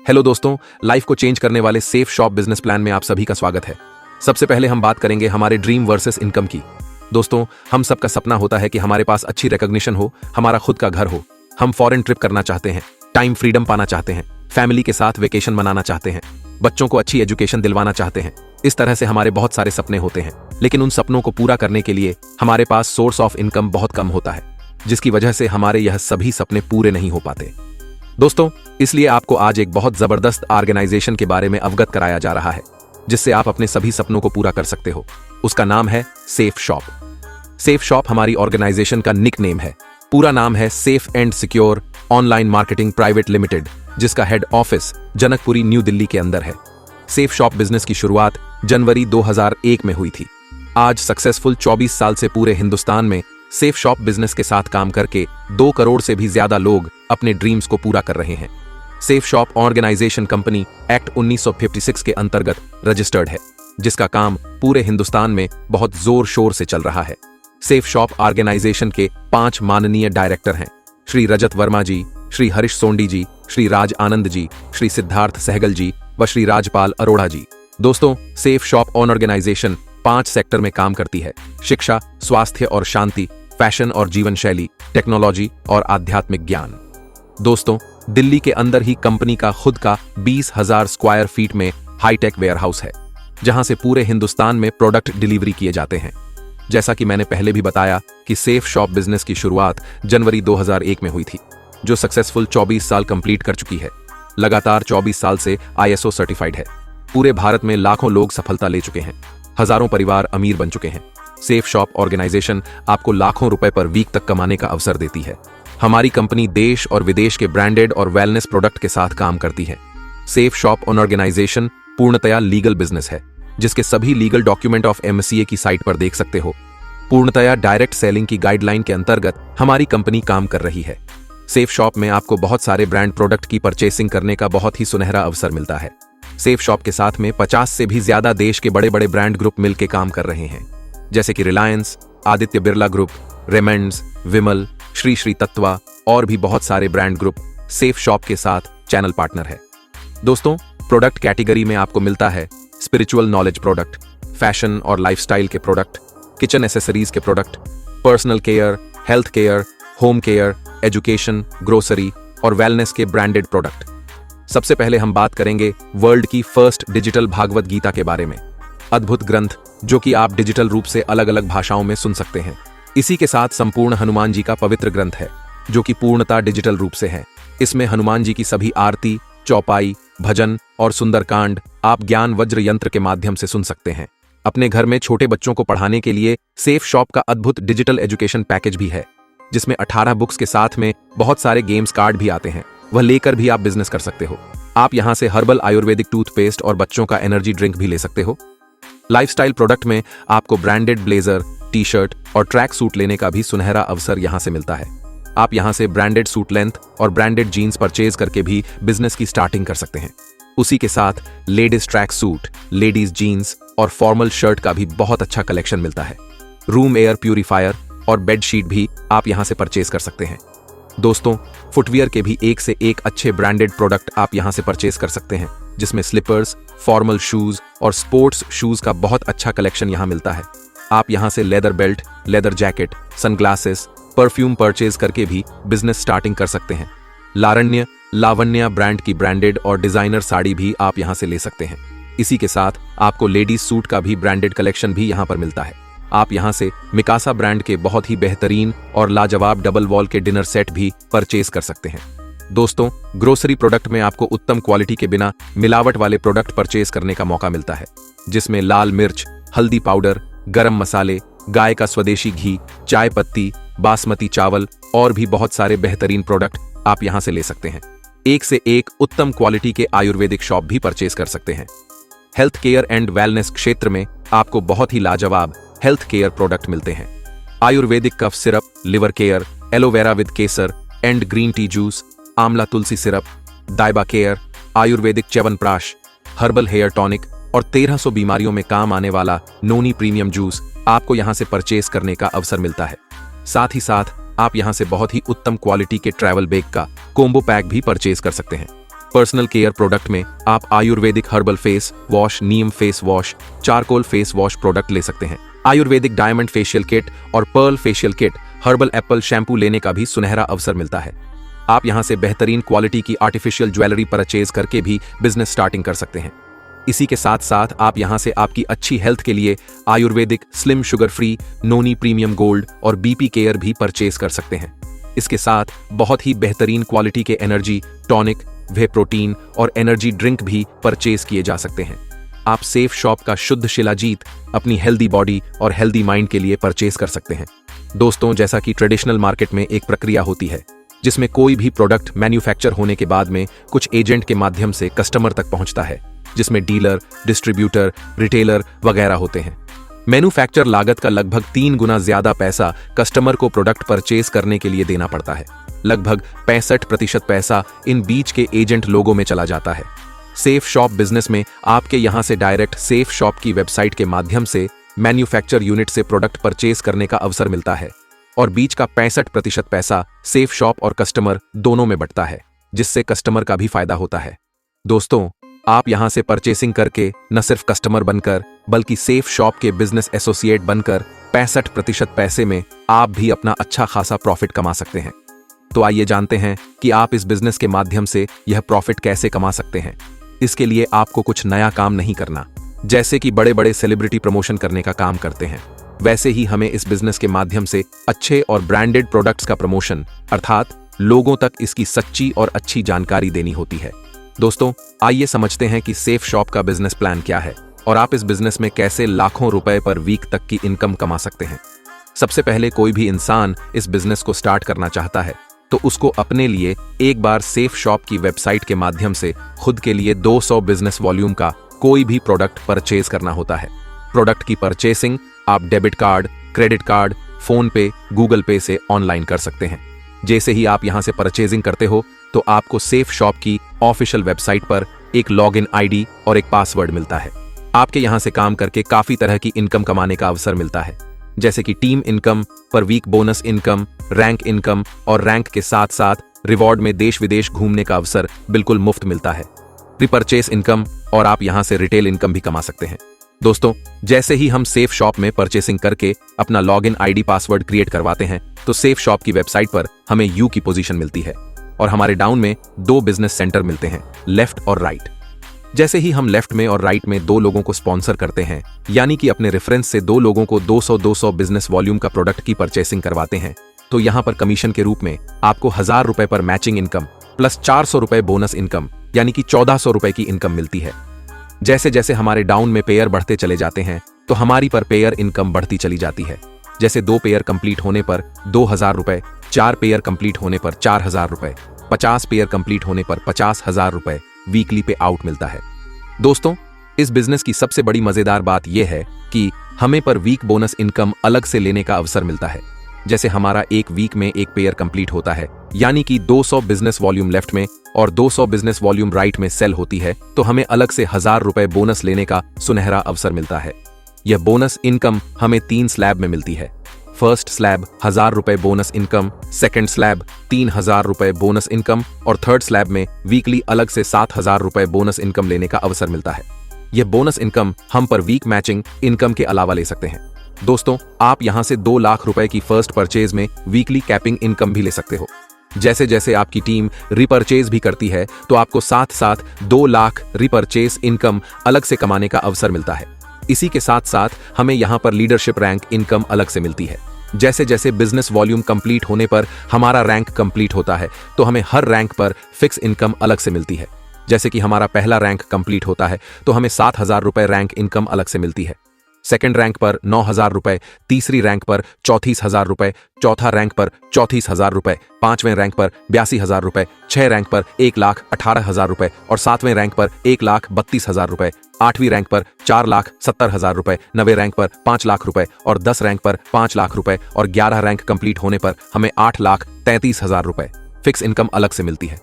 Hello दोस्तों, life को change करने वाले सेफ शॉप बिजनेस प्लान में आप सभी का स्वागत है। सबसे पहले हम बात करेंगे हमारे ड्रीम वर्सेस इनकम की। दोस्तों, हम सबका सपना होता है कि हमारे पास अच्छी रिकॉग्निशन हो, हमारा खुद का घर हो, हम फॉरेन ट्रिप करना चाहते हैं, टाइम फ्रीडम पाना चाहते हैं, फैमिली के साथ वेकेशन मनाना चाहते हैं, बच्चों को अच्छी एजुकेशन दिलवाना चाहते हैं। इस तरह से हमारे बहुत सारे सपने होते हैं, लेकिन उन सपनों को पूरा करने के लिए हमारे पास सोर्स ऑफ इनकम बहुत कम होता है, जिसकी वजह से हमारे यह सभी सपने पूरे नहीं हो पाते। दोस्तों, इसलिए आपको आज एक बहुत जबरदस्त ऑर्गेनाइजेशन के बारे में अवगत कराया जा रहा है, जिससे आप अपने सभी सपनों को पूरा कर सकते हो। उसका नाम है सेफ शॉप। सेफ शॉप हमारी ऑर्गेनाइजेशन का निक नेम है। पूरा नाम है safe and secure online marketing private limited, जिसका head office Janakpuri new Delhi के अंदर है। सेफ शॉप बिजनेस की शुरुआत जनवरी 2001 में हुई थी। आज सक्सेसफुल 24 साल से पूरे हिंदुस्तान में सेफ शॉप बिजनेस के साथ काम करके 2 करोड़ से भी ज्यादा लोग अपने ड्रीम्स को पूरा कर रहे हैं। Safe Shop organization company act 1956 के अंतर्गत रजिस्टर्ड है, जिसका काम पूरे हिंदुस्तान में बहुत जोर शोर से चल रहा है। सेफ शॉप ऑर्गेनाइजेशन के 5 माननीय डायरेक्टर हैं: श्री रजत वर्मा जी, श्री हरीश सोंडी जी, श्री राज आनंद जी, श्री सिद्धार्थ सहगल जी व श्री राजपाल अरोड़ा जी। दोस्तों, सेफ शॉप ऑर्गेनाइजेशन 5 सेक्टर में काम करती है: शिक्षा, स्वास्थ्य और शांति, फैशन और जीवन शैली, टेक्नोलॉजी और आध्यात्मिक ज्ञान। दोस्तों, दिल्ली के अंदर ही कंपनी का खुद का 20,000 स्क्वायर फीट में हाईटेक वेयरहाउस है, जहां से पूरे हिंदुस्तान में प्रोडक्ट डिलीवरी किए जाते हैं। जैसा कि मैंने पहले भी बताया कि सेफ शॉप बिजनेस की शुरुआत जनवरी 2001 में हुई थी, जो सक्सेसफुल 24 साल कंप्लीट कर चुकी है। लगातार 24 साल से ISO सर्टिफाइड है। पूरे भारत में लाखों लोग सफलता ले चुके हैं, हजारों परिवार अमीर बन चुके हैं। सेफ शॉप ऑर्गेनाइजेशन आपको लाखों रुपए पर वीक तक कमाने का अवसर देती है। हमारी कंपनी देश और विदेश के ब्रांडेड और वेलनेस प्रोडक्ट के साथ काम करती है। सेफ शॉप ऑर्गेनाइजेशन पूर्णतया लीगल बिजनेस है, जिसके सभी लीगल डॉक्यूमेंट ऑफ MCA की साइट पर देख सकते हो। पूर्णतया डायरेक्ट सेलिंग की गाइडलाइन के अंतर्गत हमारी कंपनी काम कर रही है। सेफ शॉप में आपको बहुत सारे ब्रांड प्रोडक्ट की परचेसिंग करने का बहुत ही सुनहरा अवसर मिलता है। सेफ शॉप के साथ में 50 से भी ज्यादा देश के बड़े बड़े ब्रांड ग्रुप मिलकर काम कर रहे हैं, जैसे कि रिलायंस, आदित्य बिरला ग्रुप, रेमंड्स, विमल, श्री श्री तत्वा और भी बहुत सारे ब्रांड ग्रुप सेफ शॉप के साथ चैनल पार्टनर है। दोस्तों, प्रोडक्ट कैटेगरी में आपको मिलता है स्पिरिचुअल नॉलेज प्रोडक्ट, फैशन और लाइफस्टाइल के प्रोडक्ट, किचन एसेसरीज के product, personal care, health care, home care, education, grocery और वेलनेस के ब्रांडेड प्रोडक्ट। सबसे पहले हम बात करेंगे वर्ल्ड की फर्स्ट डिजिटल भागवत गीता के बारे में। अद्भुत ग्रंथ, जो कि आप डिजिटल रूप से अलग अलग भाषाओं में सुन सकते हैं। इसी के साथ संपूर्ण हनुमान जी का पवित्र ग्रंथ है, जो कि पूर्णतः डिजिटल रूप से है। इसमें हनुमान जी की सभी आरती, चौपाई, भजन और सुंदरकांड आप ज्ञान वज्र यंत्र के माध्यम से सुन सकते हैं। अपने घर में छोटे बच्चों को पढ़ाने के लिए सेफ शॉप का अद्भुत डिजिटल एजुकेशन पैकेज भी है, जिसमें 18 बुक्स के साथ में बहुत सारे गेम्स कार्ड भी आते हैं। वह लेकर भी आप बिजनेस कर सकते हो। आप यहां से हर्बल आयुर्वेदिक टूथपेस्ट और बच्चों का एनर्जी ड्रिंक भी ले सकते हो। लाइफस्टाइल प्रोडक्ट में आपको ब्रांडेड ब्लेजर, टी शर्ट और ट्रैक सूट लेने का भी सुनहरा अवसर यहां से मिलता है। आप यहां से ब्रांडेड सूट लेंथ और ब्रांडेड जीन्स परचेज करके भी बिजनेस की स्टार्टिंग कर सकते हैं। उसी के साथ ladies track suit, ladies jeans और फॉर्मल शर्ट का भी बहुत अच्छा कलेक्शन मिलता है। रूम एयर प्यूरिफायर और बेडशीट भी आप यहां से परचेज कर सकते हैं। दोस्तों, फुटवियर के भी एक से एक अच्छे ब्रांडेड प्रोडक्ट आप यहां से परचेज कर सकते हैं, जिसमें स्लीपर्स, फॉर्मल शूज और स्पोर्ट्स शूज का बहुत अच्छा कलेक्शन यहां मिलता है। आप यहां से leather belt, leather jacket, sunglasses, perfume purchase करके भी बिजनेस स्टार्टिंग कर सकते हैं। लावण्य ब्रांड की ब्रांडेड और डिजाइनर साड़ी भी आप यहां से ले सकते हैं। इसी के साथ आपको लेडीज सूट का भी ब्रांडेड कलेक्शन भी यहां पर मिलता है। आप यहां से मिकासा ब्रांड के बहुत ही बेहतरीन और लाजवाब डबल वॉल के डिनर सेट भी परचेज कर सकते हैं। दोस्तों, ग्रोसरी प्रोडक्ट में आपको उत्तम क्वालिटी के बिना मिलावट वाले प्रोडक्ट परचेज करने का मौका मिलता है, जिसमें लाल मिर्च, हल्दी पाउडर, गरम मसाले, गाय का स्वदेशी घी, चाय पत्ती, बासमती चावल और भी बहुत सारे बेहतरीन प्रोडक्ट आप यहां से ले सकते हैं। एक से एक उत्तम क्वालिटी के आयुर्वेदिक शॉप भी परचेज कर सकते हैं। हेल्थ केयर एंड वेलनेस क्षेत्र में आपको बहुत ही लाजवाब हेल्थ केयर प्रोडक्ट मिलते हैं। Ayurvedic cough syrup, liver care, aloe vera with केसर एंड ग्रीन टी जूस, आंवला तुलसी सिरप, दाइबा care, ayurvedic chyawanprash, herbal hair tonic और 1300 बीमारियों में काम आने वाला नोनी प्रीमियम जूस आपको यहां से परचेज करने का अवसर मिलता है। साथ ही साथ आप यहां से बहुत ही उत्तम क्वालिटी के ट्रैवल बैग का कोम्बो पैक भी परचेज कर सकते हैं। पर्सनल केयर प्रोडक्ट में आप ayurvedic herbal face wash, neem face wash, charcoal face wash product ले सकते हैं। आयुर्वेदिक डायमंड फेशियल किट और pearl facial kit, herbal apple shampoo लेने का भी सुनहरा अवसर मिलता है। आप यहां से बेहतरीन क्वालिटी की आर्टिफिशियल ज्वेलरी परचेज करके भी बिजनेस स्टार्टिंग कर सकते हैं। इसी के साथ साथ आप यहां से आपकी अच्छी हेल्थ के लिए आयुर्वेदिक स्लिम शुगर फ्री नोनी प्रीमियम गोल्ड और बीपी केयर भी परचेज कर सकते हैं। इसके साथ बहुत ही बेहतरीन क्वालिटी के एनर्जी टॉनिक, वे प्रोटीन और एनर्जी ड्रिंक भी परचेज किए जा सकते हैं। आप सेफ शॉप का शुद्ध शिलाजीत अपनी हेल्दी बॉडी और हेल्दी माइंड के लिए परचेज कर सकते हैं। दोस्तों, जैसा कि ट्रेडिशनल मार्केट में एक प्रक्रिया होती है जिसमें कोई भी प्रोडक्ट मैन्युफैक्चर होने के बाद में कुछ एजेंट के माध्यम से कस्टमर तक पहुंचता है, जिसमें डीलर, डिस्ट्रीब्यूटर, रिटेलर वगैरह होते हैं। मैन्युफैक्चर लागत का लगभग 3 गुना ज्यादा पैसा कस्टमर को प्रोडक्ट परचेज करने के लिए देना पड़ता है। लगभग 65% पैसा इन बीच के एजेंट लोगों में चला जाता है। सेफ शॉप बिजनेस में आपके यहां से डायरेक्ट सेफ शॉप की वेबसाइट के माध्यम से मैन्युफैक्चर यूनिट से प्रोडक्ट परचेज करने का अवसर मिलता है और बीच का 65% पैसा सेफ शॉप और कस्टमर दोनों में बंटता है, जिससे कस्टमर का भी फायदा होता है। दोस्तों, आप यहां से परचेसिंग करके न सिर्फ कस्टमर बनकर बल्कि सेफ शॉप के बिजनेस एसोसिएट बनकर 65% पैसे में आप भी अपना अच्छा खासा प्रॉफिट कमा सकते हैं। तो आइए जानते हैं कि आप इस बिजनेस के माध्यम से यह प्रॉफिट कैसे कमा सकते हैं। इसके लिए आपको कुछ नया काम नहीं करना। जैसे कि बड़े बड़े सेलिब्रिटी प्रमोशन करने का काम करते हैं, वैसे ही हमें इस बिजनेस के माध्यम से अच्छे और ब्रांडेड प्रोडक्ट्स का प्रमोशन अर्थात लोगों तक इसकी सच्ची और अच्छी जानकारी देनी होती है। दोस्तों, आइए समझते हैं कि सेफ शॉप का बिजनेस प्लान क्या है और आप इस बिजनेस में कैसे लाखों रुपए पर वीक तक की इनकम कमा सकते हैं। सबसे पहले कोई भी इंसान इस बिजनेस को स्टार्ट करना चाहता है तो उसको अपने लिए एक बार सेफ शॉप की वेबसाइट के माध्यम से खुद के लिए 200 बिजनेस वॉल्यूम का कोई भी प्रोडक्ट परचेज करना होता है। प्रोडक्ट की परचेसिंग आप debit card, credit card, phone पे, गूगल पे से ऑनलाइन कर सकते हैं। जैसे ही आप यहां से परचेजिंग करते हो तो आपको सेफ शॉप की ऑफिशियल वेबसाइट पर एक लॉगिन आईडी और एक पासवर्ड मिलता है। आपके यहां से काम करके काफी तरह की इनकम कमाने का अवसर मिलता है, जैसे कि team income, per week bonus income, rank income और रैंक के साथ साथ रिवॉर्ड में देश विदेश घूमने का अवसर बिल्कुल मुफ्त मिलता है। रिपर्चेस इनकम और आप यहां से रिटेल इनकम भी कमा सकते हैं। दोस्तों, जैसे ही हम सेफ शॉप में परचेसिंग करके अपना लॉगिन आईडी पासवर्ड क्रिएट करवाते हैं तो सेफ शॉप की वेबसाइट पर हमें यू की पोजीशन मिलती है और हमारे डाउन में 2 बिजनेस सेंटर मिलते हैं, लेफ्ट और राइट। जैसे ही हम लेफ्ट में और राइट में 2 लोगों को स्पॉन्सर करते हैं, यानी कि अपने रेफरेंस से 2 लोगों को 200 बिजनेस वॉल्यूम का प्रोडक्ट की परचेसिंग करवाते हैं, तो यहां पर कमीशन के रूप में आपको 1000 रुपए पर मैचिंग इनकम प्लस 400 रुपए बोनस इनकम यानी कि 1400 रुपए की इनकम मिलती है। जैसे जैसे हमारे डाउन में पेयर बढ़ते चले जाते हैं तो हमारी पर पेयर इनकम बढ़ती चली जाती है। जैसे 2 पेयर कंप्लीट होने पर 2000 रुपए, 4 पेयर कंप्लीट होने पर 4000 रुपए, 50 पेयर कंप्लीट होने पर 50,000 रुपए वीकली पे आउट मिलता है। दोस्तों, इस बिजनेस की सबसे बड़ी मजेदार बात यह है कि हमें पर वीक बोनस इनकम अलग से लेने का अवसर मिलता है। जैसे हमारा एक वीक में एक पेयर कंप्लीट होता है, यानी कि 200 बिजनेस वॉल्यूम लेफ्ट में और 200 बिजनेस वॉल्यूम राइट में सेल होती है, तो हमें अलग से 1000 रुपए बोनस लेने का सुनहरा अवसर मिलता है। यह बोनस इनकम हमें 3 स्लैब में मिलती है। फर्स्ट स्लैब 1000 रुपए बोनस इनकम, सेकंड स्लैब 3000 रुपए बोनस इनकम और थर्ड स्लैब में वीकली अलग से 7000 रुपए बोनस इनकम लेने का अवसर मिलता है। यह बोनस इनकम हम पर वीक मैचिंग इनकम के अलावा ले सकते हैं। दोस्तों, आप यहां से 2 लाख रुपए की फर्स्ट परचेज में वीकली कैपिंग इनकम भी ले सकते हो। जैसे जैसे आपकी टीम रिपर्चेज भी करती है तो आपको साथ साथ 2 लाख रिपर्चेज इनकम अलग से कमाने का अवसर मिलता है। इसी के साथ साथ हमें यहां पर लीडरशिप रैंक इनकम अलग से मिलती है। जैसे जैसे बिजनेस वॉल्यूम कंप्लीट होने पर हमारा रैंक कंप्लीट होता है तो हमें हर रैंक पर फिक्स इनकम अलग से मिलती है। जैसे कि हमारा पहला रैंक कंप्लीट होता है तो हमें 7000 रुपए रैंक इनकम अलग से मिलती है। सेकंड रैंक पर 9000 रुपए, तीसरी रैंक पर 34000 रुपए, चौथा रैंक पर 34000 रुपए, 5वें रैंक पर 82000 रुपए, 6 रैंक पर 1,18,000 रुपए और 7वें रैंक पर 1,32,000 रुपए, 8वीं रैंक पर 4,70,000 रुपए, 9वें रैंक पर 5 लाख रुपए और 10 रैंक पर 5 लाख रुपए और 11 रैंक कंप्लीट होने पर हमें 8,33,000 रुपए फिक्स इनकम अलग से मिलती है।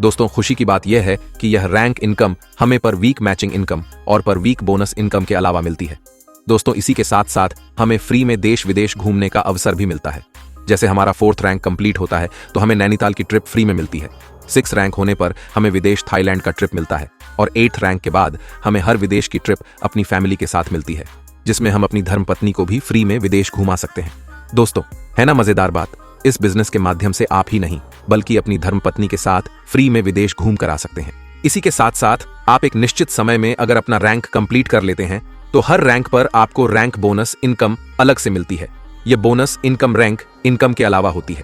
दोस्तों, खुशी की बात यह है कि यह रैंक इनकम हमें पर वीक मैचिंग इनकम और पर वीक बोनस इनकम के अलावा मिलती है। दोस्तों, इसी के साथ साथ हमें फ्री में देश विदेश घूमने का अवसर भी मिलता है। जैसे हमारा 4th रैंक कंप्लीट होता है तो हमें नैनीताल की ट्रिप फ्री में मिलती है। 6 रैंक होने पर हमें विदेश थाईलैंड का ट्रिप मिलता है और 8th रैंक के बाद हमें हर विदेश की ट्रिप अपनी फैमिली के साथ मिलती है, जिसमें हम अपनी धर्मपत्नी को भी फ्री में विदेश घुमा सकते हैं। दोस्तों, है ना मजेदार बात? इस बिजनेस के माध्यम से आप ही नहीं बल्कि अपनी धर्मपत्नी के साथ फ्री में विदेश घूम कर आ सकते हैं। इसी के साथ साथ आप एक निश्चित समय में अगर अपना रैंक कंप्लीट कर लेते हैं तो हर रैंक पर आपको रैंक बोनस इनकम अलग से मिलती है। ये बोनस इनकम रैंक इनकम के अलावा होती है।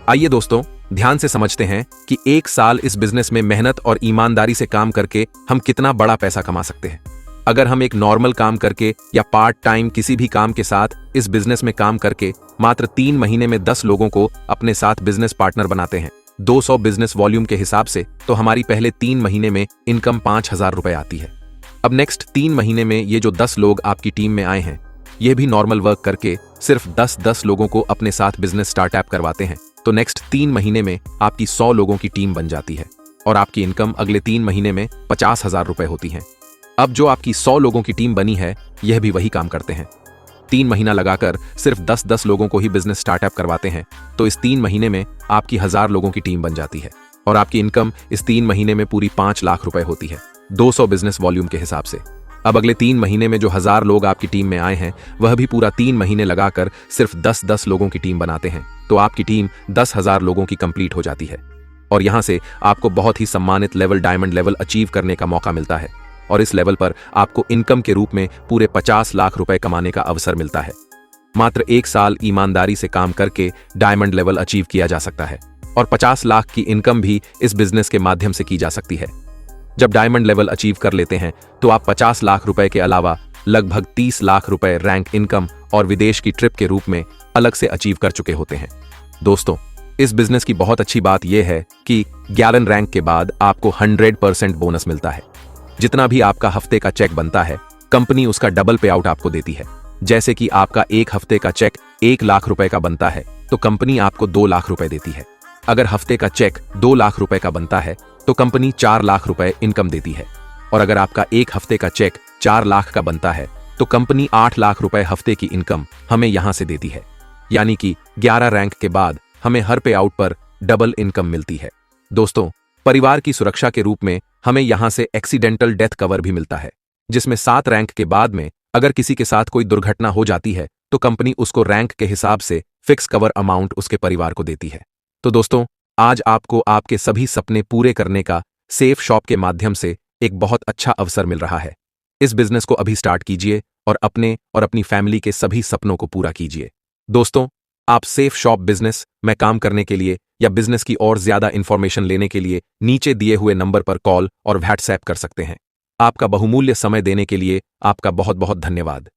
आइए दोस्तों, ध्यान से समझते हैं कि 1 साल इस बिजनेस में मेहनत और ईमानदारी से काम करके हम कितना बड़ा पैसा कमा सकते हैं। अगर हम एक नॉर्मल काम करके या पार्ट टाइम किसी भी काम के साथ इस बिजनेस में काम करके मात्र 3 महीने में 10 लोगों को अपने साथ बिजनेस पार्टनर बनाते हैं 200 बिजनेस वॉल्यूम के हिसाब से, तो हमारी पहले 3 महीने में इनकम 5,000 रुपए आती है। अब नेक्स्ट 3 महीने में ये जो 10 लोग आपकी टीम में आए हैं, ये भी नॉर्मल वर्क करके सिर्फ 10-10 लोगों को अपने साथ बिजनेस स्टार्टअप करवाते हैं, तो नेक्स्ट 3 महीने में आपकी 100 लोगों की टीम बन जाती है और आपकी इनकम अगले 3 महीने में 50,000 रुपए होती है। अब जो आपकी 100 लोगों की टीम बनी है, यह भी वही काम करते हैं। 3 महीना लगाकर सिर्फ 10-10 लोगों को ही बिजनेस स्टार्टअप करवाते हैं, तो इस 3 महीने में आपकी 1000 लोगों की टीम बन जाती है और आपकी इनकम इस 3 महीने में पूरी 5 लाख रुपए होती है 200 बिजनेस वॉल्यूम के हिसाब से। अब अगले 3 महीने में जो 1000 लोग आपकी टीम में आए हैं, वह भी पूरा 3 महीने लगाकर सिर्फ 10-10 लोगों की टीम बनाते हैं, तो आपकी टीम 10,000 लोगों की कंप्लीट हो जाती है और यहां से आपको बहुत ही सम्मानित लेवल डायमंड लेवल अचीव करने का मौका मिलता है और इस लेवल पर आपको इनकम के रूप में पूरे 50 लाख रुपए कमाने का अवसर मिलता है। मात्र 1 साल ईमानदारी से काम करके डायमंड लेवल अचीव किया जा सकता है और 50 लाख की इनकम भी इस बिजनेस के माध्यम से की जा सकती है। जब डायमंड लेवल अचीव कर लेते हैं तो आप 50 लाख रुपए के अलावा लगभग 30 लाख रुपए रैंक इनकम और विदेश की ट्रिप के रूप में अलग से अचीव कर चुके होते हैं। दोस्तों, इस बिजनेस की बहुत अच्छी बात यह है कि 11 रैंक के बाद आपको 100% बोनस मिलता है। जितना भी आपका हफ्ते का चेक बनता है, कंपनी उसका डबल पे आउट आपको देती है। जैसे कि आपका 1 हफ्ते का चेक 1 लाख रुपए का बनता है तो कंपनी आपको 2 लाख रुपए देती है। अगर हफ्ते का चेक 2 लाख रुपए का बनता है तो कंपनी 4 लाख रुपए इनकम देती है और अगर आपका 1 हफ्ते का चेक 4 लाख का बनता है तो कंपनी 8 लाख रुपए हफ्ते की इनकम हमें यहां से देती है। यानी कि 11 रैंक के बाद हमें हर पे आउट पर डबल इनकम मिलती है। दोस्तों, परिवार की सुरक्षा के रूप में हमें यहां से एक्सीडेंटल डेथ कवर भी मिलता है, जिसमें 7 रैंक के बाद में अगर किसी के साथ कोई दुर्घटना हो जाती है तो कंपनी उसको रैंक के हिसाब से फिक्स कवर अमाउंट उसके परिवार को देती है। तो दोस्तों, आज आपको आपके सभी सपने पूरे करने का सेफ शॉप के माध्यम से एक बहुत अच्छा अवसर मिल रहा है। इस बिजनेस को अभी स्टार्ट कीजिए और अपने और अपनी फैमिली के सभी सपनों को पूरा कीजिए। दोस्तों, आप सेफ शॉप बिजनेस में काम करने के लिए या बिजनेस की और ज्यादा इंफॉर्मेशन लेने के लिए नीचे दिए हुए नंबर पर कॉल और व्हाट्सएप कर सकते हैं। आपका बहुमूल्य समय देने के लिए आपका बहुत बहुत धन्यवाद।